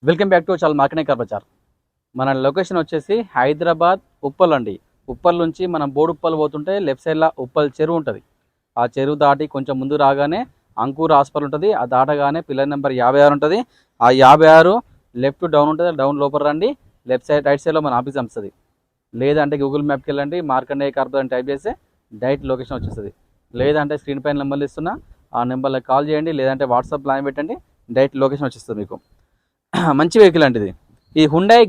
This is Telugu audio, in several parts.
వెల్కమ్ బ్యాక్ టు చాలా మార్కెటింగ్ బజార్. మన లొకేషన్ వచ్చేసి హైదరాబాద్ ఉప్పల్ అండి. ఉప్పల్ నుంచి మనం బోడుప్పల్ పోతుంటే లెఫ్ట్ సైడ్లో ఉప్పల్ చెరువు ఉంటుంది. ఆ చెరువు దాటి కొంచెం ముందు రాగానే అంకూర్ హాస్పిటల్ ఉంటుంది. ఆ దాటగానే పిల్లర్ నెంబర్ 56 ఉంటుంది. ఆ 56 లెఫ్ట్ డౌన్ ఉంటుంది. డౌన్ లోపల రండి. లెఫ్ట్ సైడ్ రైట్ సైడ్లో మన ఆఫీస్ వస్తుంది. లేదంటే గూగుల్ మ్యాప్కి వెళ్ళండి, మార్కండేయ కార్పొరేట్ అని టైప్ చేస్తే డైరెక్ట్ లొకేషన్ వచ్చేస్తుంది. లేదంటే స్క్రీన్ పైన నెంబర్లు ఇస్తున్నా, ఆ నెంబర్లో కాల్ చేయండి. లేదంటే వాట్సాప్ లైన్ పెట్టండి, డైరెక్ట్ లొకేషన్ వచ్చేస్తుంది మీకు. మంచి వెహికల్ అండి ఇది. ఈ హుండాయ్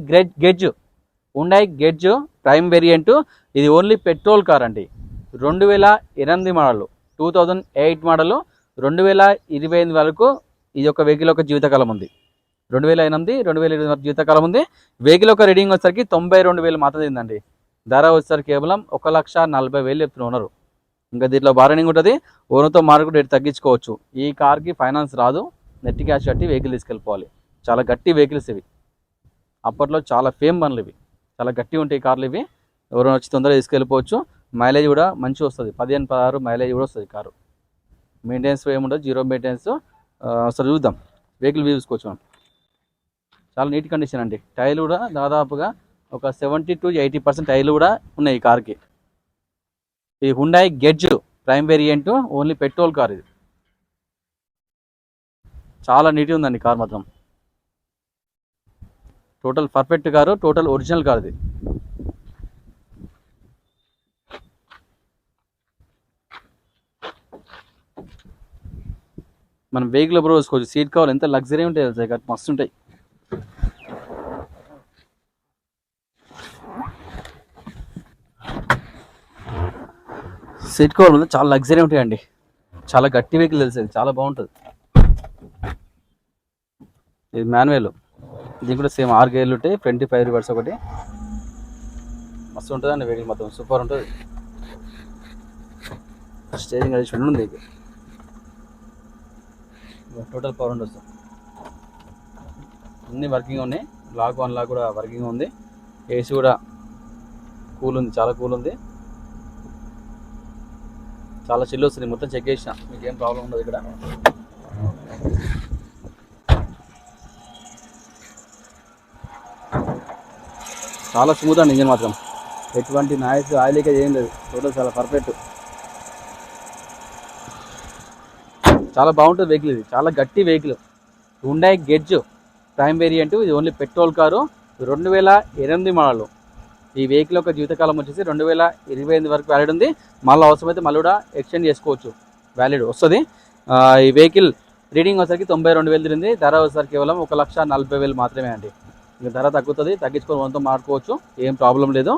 గెడ్జ్ ప్రైమ్ వేరియంట్. ఇది ఓన్లీ పెట్రోల్ కార్ అండి. 2008 మోడల్, 2008 మోడల్, 2028 వరకు ఇది ఒక వెహికల్ యొక్క జీవితకాలం ఉంది. 2008, 2020 వరకు జీవితకాలం ఉంది. వెహికల్ యొక్క రీడింగ్ వచ్చేసరికి 92,000 మాత్రం తిందండి. ధర వచ్చేసరికి కేవలం 1,40,000 చెప్తున్నారు ఓనరు. ఇంకా దీంట్లో బార్గెనింగ్ ఉంటుంది. ఓనర్తో మార్కెట్ రేట్ తగ్గించుకోవచ్చు. ఈ కార్కి ఫైనాన్స్ రాదు, నెట్ క్యాష్ కట్టి వెహికల్ తీసుకెళ్ళిపోవాలి. చాలా గట్టి వెహికల్స్ ఇవి. అప్పట్లో చాలా ఫేమ్ బండ్లు ఇవి. చాలా గట్టి ఉంటాయి కార్లు ఇవి. ఎవరైనా వచ్చి తొందరగా తీసుకెళ్ళిపోవచ్చు. మైలేజ్ కూడా మంచిగా వస్తుంది, 15-16 మైలేజ్ కూడా వస్తుంది కారు. మెయింటెనెన్స్ ఏముండదు, జీరో మెయింటెనెన్స్. అసలు చూద్దాం, వెహికల్ చూసుకోవచ్చు మనం. చాలా నీట్ కండిషన్ అండి. టైర్లు కూడా దాదాపుగా ఒక 70 to 80% టైర్లు కూడా ఉన్నాయి ఈ కార్కి. ఈ Hyundai గెడ్జ్ prime variant only petrol car ఇది. చాలా నీట్గా ఉందండి కార్ మాత్రం. Total perfect car, total original car ఇది. మనం వెహికల్ ఎప్పుడు చూసుకోవచ్చు. సీట్ కవర్ ఎంత లగ్జరీ ఉంటాయి, మస్తు ఉంటాయి. సీట్ కవర్ చాలా లగ్జరీ ఉంటాయండి. చాలా గట్టి వెహికల్ తెలిసేది, చాలా బాగుంటుంది. ఇది మాన్యువల్. ఇది కూడా సేమ్ 6 గేర్లు ఉంటాయి. 25 రివర్స్ ఒకటి. మస్తు ఉంటుంది అండి వెహికల్ మొత్తం, సూపర్ ఉంటుంది. స్టీరింగ్ అడిషన్ ఉంది. టోటల్ పవర్ ఉంటుంది. అన్నీ వర్కింగ్ ఉన్నాయి. లాక్ 1 లాక్ కూడా వర్కింగ్ ఉంది. ఏసీ కూడా కూల్ ఉంది, చాలా కూల్ ఉంది. చాలా చిల్లు వస్తుంది. మొత్తం చెక్ చేసిన, మీకు ఏం ప్రాబ్లం ఉండదు ఇక్కడ. చాలా స్మూత్ అండి ఇంజిన్ మాత్రం. ఎటువంటి నాయిస్, ఆయిల్ లీకేజ్ ఏం లేదు. టోటల్ చాలా పర్ఫెక్ట్, చాలా బాగుంటుంది వెహికల్ ఇది. చాలా గట్టి వెహికల్. Hyundai గెడ్జ్ prime variant. ఇది ఓన్లీ పెట్రోల్ కారు, 2008 మోడల్. ఈ వెహికల్ యొక్క జీవితకాలం వచ్చేసి 2028 వరకు వ్యాలిడ్ ఉంది. మళ్ళీ అవసరమైతే మళ్ళీ కూడా ఎక్స్టెండ్ చేసుకోవచ్చు, వ్యాలిడ్ వస్తుంది. ఈ వెహికల్ రీడింగ్ వచ్చేసరికి 92,000 తిరిగింది. ధర వచ్చేసరికి కేవలం 1,40,000 మాత్రమే అండి. ఇంకా ధర తగ్గుతుంది, తగ్గించుకొని మనతో మాట్లాడుకోవచ్చు, ఏం ప్రాబ్లం లేదు.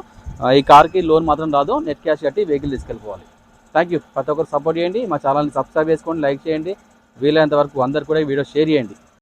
ఈ కార్కి లోన్ మాత్రం రాదు, నెట్ క్యాష్ కట్టి వెహికల్ తీసుకెళ్ళిపోవాలి. Thank you. ప్రతి ఒక్కరు సపోర్ట్ చేయండి, మా ఛానల్ని సబ్స్క్రైబ్ చేసుకోండి, లైక్ చేయండి. వీలైనంత వరకు అందరు కూడా వీడియో షేర్ చేయండి.